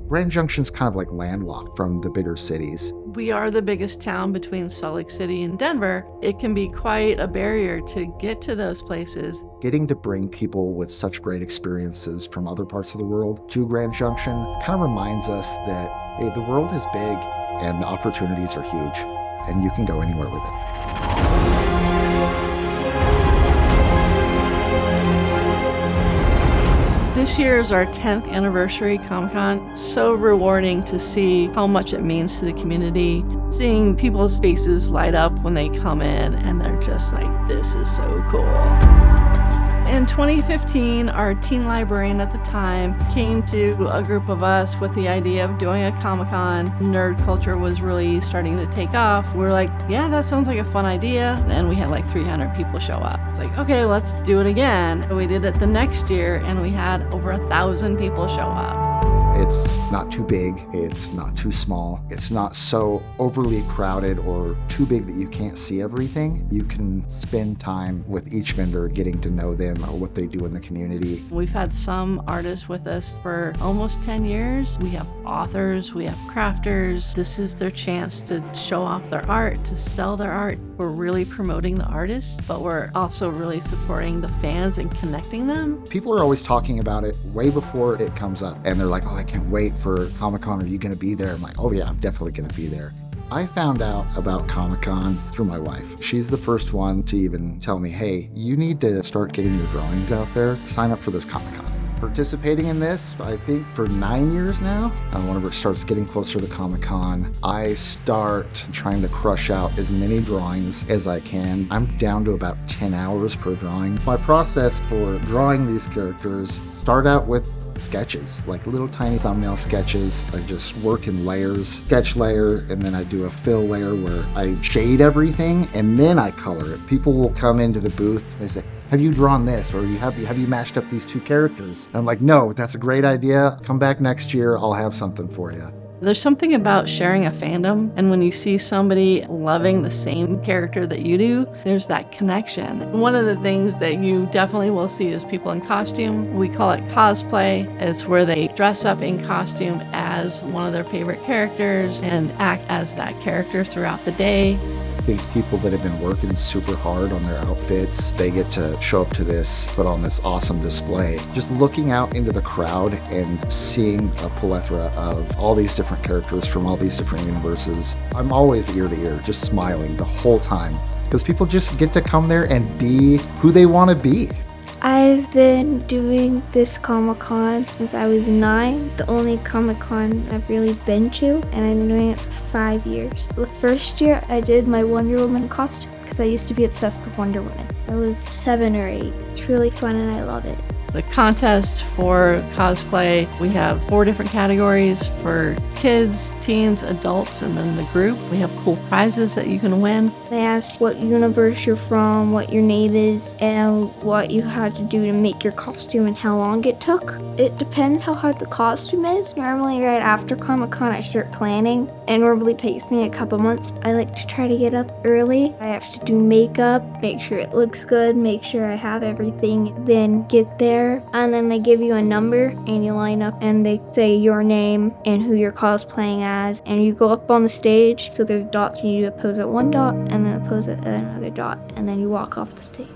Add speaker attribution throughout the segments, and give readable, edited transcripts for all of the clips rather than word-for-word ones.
Speaker 1: Grand Junction's kind of like landlocked from the bigger cities.
Speaker 2: We are the biggest town between Salt Lake City and Denver. It can be quite a barrier to get to those places.
Speaker 1: Getting to bring people with such great experiences from other parts of the world to Grand Junction kind of reminds us that, hey, the world is big and the opportunities are huge, and you can go anywhere with it.
Speaker 2: This year is our 10th anniversary Comic-Con. So rewarding to see how much it means to the community. Seeing people's faces light up when they come in and they're just like, this is so cool. In 2015, our teen librarian at the time came to a group of us with the idea of doing a Comic-Con. Nerd culture was really starting to take off. We were like, yeah, that sounds like a fun idea. And we had like 300 people show up. It's like, okay, let's do it again. We did it the next year and we had over 1,000 people show up.
Speaker 1: It's not too big, it's not too small, it's not so overly crowded or too big that you can't see everything. You can spend time with each vendor getting to know them or what they do in the community.
Speaker 2: We've had some artists with us for almost 10 years. We have authors, we have crafters. This is their chance to show off their art, to sell their art. We're really promoting the artists, but we're also really supporting the fans and connecting them.
Speaker 1: People are always talking about it way before it comes up, and they're like, oh, I can't wait for Comic-Con. Are you going to be there? I'm like, oh yeah, I'm definitely going to be there. I found out about Comic-Con through my wife. She's the first one to even tell me, hey, you need to start getting your drawings out there. Sign up for this Comic-Con. Participating in this, I think, for 9 years now. Whenever it starts getting closer to Comic-Con, I start trying to crush out as many drawings as I can. I'm down to about 10 hours per drawing. My process for drawing these characters start out with sketches, like little tiny thumbnail sketches. I just work in layers, sketch layer, and then I do a fill layer where I shade everything and then I color it. People will come into the booth, they say, have you drawn this? Or have you mashed up these two characters? And I'm like, no, that's a great idea. Come back next year, I'll have something for you.
Speaker 2: There's something about sharing a fandom, and when you see somebody loving the same character that you do, there's that connection. One of the things that you definitely will see is people in costume. We call it cosplay. It's where they dress up in costume as one of their favorite characters and act as that character throughout the day.
Speaker 1: I think people that have been working super hard on their outfits, they get to show up to this, put on this awesome display. Just looking out into the crowd and seeing a plethora of all these different characters from all these different universes, I'm always ear to ear, just smiling the whole time. Because people just get to come there and be who they want to be.
Speaker 3: I've been doing this Comic-Con since I was 9. The only Comic-Con I've really been to, and I've been doing it for 5 years. The first year I did my Wonder Woman costume because I used to be obsessed with Wonder Woman. I was 7 or 8. It's really fun and I love it.
Speaker 2: The contest for cosplay, we have 4 different categories for kids, teens, adults, and then the group. We have cool prizes that you can win.
Speaker 3: They asked what universe you're from, what your name is, and what you had to do to make your costume and how long it took. It depends how hard the costume is. Normally right after Comic-Con I start planning. It normally takes me a couple months. I like to try to get up early. I have to do makeup, make sure it looks good, make sure I have everything, then get there. And then they give you a number and you line up and they say your name and who you're cosplaying as, and you go up on the stage. So there's dots and you do a pose at one dot and then a pose at another dot, and then you walk off the stage.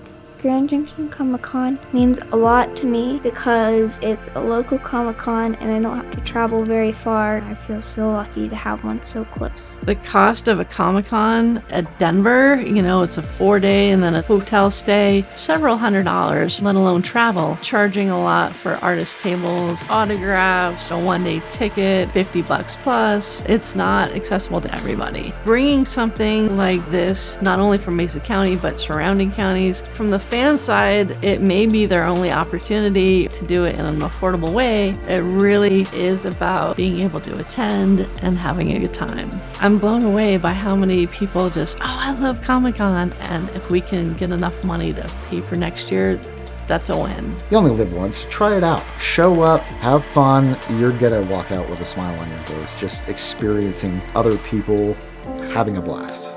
Speaker 3: Grand Junction Comic-Con means a lot to me because it's a local Comic-Con and I don't have to travel very far. I feel so lucky to have one so close.
Speaker 2: The cost of a Comic-Con at Denver, it's a 4-day and then a hotel stay, several $100s, let alone travel. Charging a lot for artist tables, autographs, a 1-day ticket, $50 plus. It's not accessible to everybody. Bringing something like this, not only from Mesa County, but surrounding counties, from the fan side, it may be their only opportunity to do it in an affordable way. It really is about being able to attend and having a good time. I'm blown away by how many people just, I love Comic-Con. And if we can get enough money to pay for next year, that's a win.
Speaker 1: You only live once. Try it out. Show up, have fun. You're gonna walk out with a smile on your face, just experiencing other people having a blast.